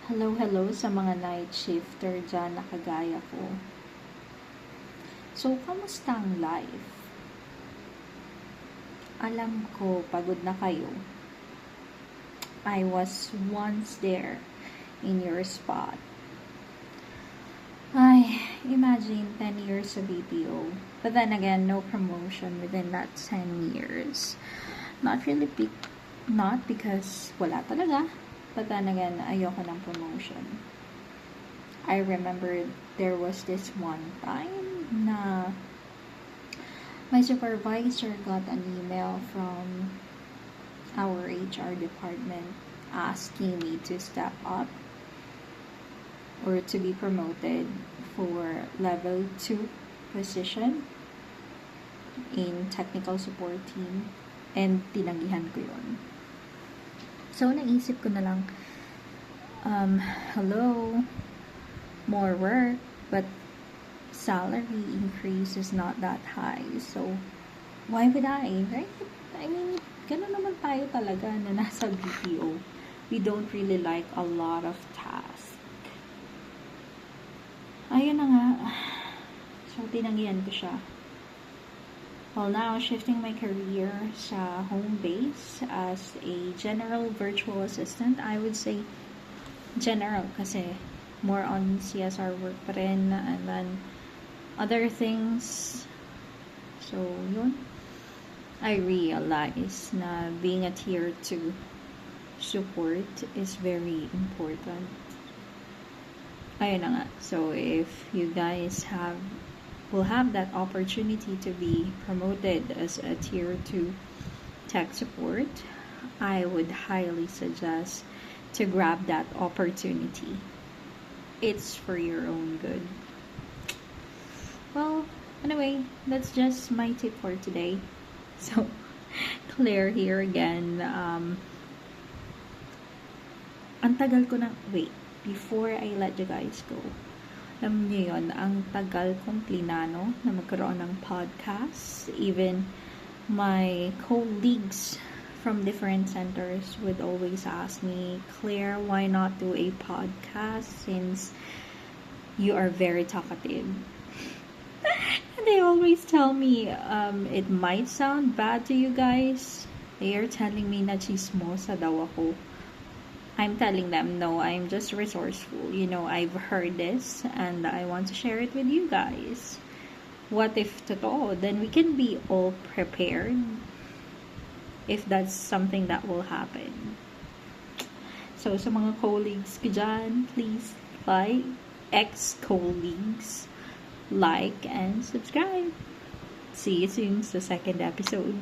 Hello sa mga night shifter dyan na kagaya ko. So, kamusta ang life? Alam ko, pagod na kayo. I was once there in your spot. Ay, imagine 10 years of BPO. But then again, no promotion within that 10 years. Not because wala talaga. But then again, ayoko ng promotion. I remember there was this one time na my supervisor got an email from our HR department asking me to step up or to be promoted for level 2 position in technical support team, and tinanggihan ko yun. So, naisip ko na lang, hello, more work, but salary increase is not that high. So, why would I, right? I mean, ganun naman tayo talaga na nasa BPO. We don't really like a lot of tasks. Ayun na nga. So, tinanggihan ko siya. Well, now, shifting my career sa home base as a general virtual assistant. I would say general kasi more on CSR work pa rin, and then other things. So, yun. I realize na being a tier 2 support is very important. Ayun na nga. So, if you guys will have that opportunity to be promoted as a tier 2 tech support, I would highly suggest to grab that opportunity. It's for your own good. Well, anyway, that's just my tip for today. So, Claire here again. Ang tagal ko na, before I let you guys go, alam niyo yun, ang tagal kong plinano na magkaroon ng podcast. Even my colleagues from different centers would always ask me, Claire, why not do a podcast since you are very talkative? And they always tell me, it might sound bad to you guys. They are telling me na chismosa daw ako. I'm telling them, no, I'm just resourceful. You know, I've heard this and I want to share it with you guys. What if totoo? Then we can be all prepared if that's something that will happen. So, sa mga colleagues ko dyan, please ex-colleagues, like and subscribe. See you soon sa second episode.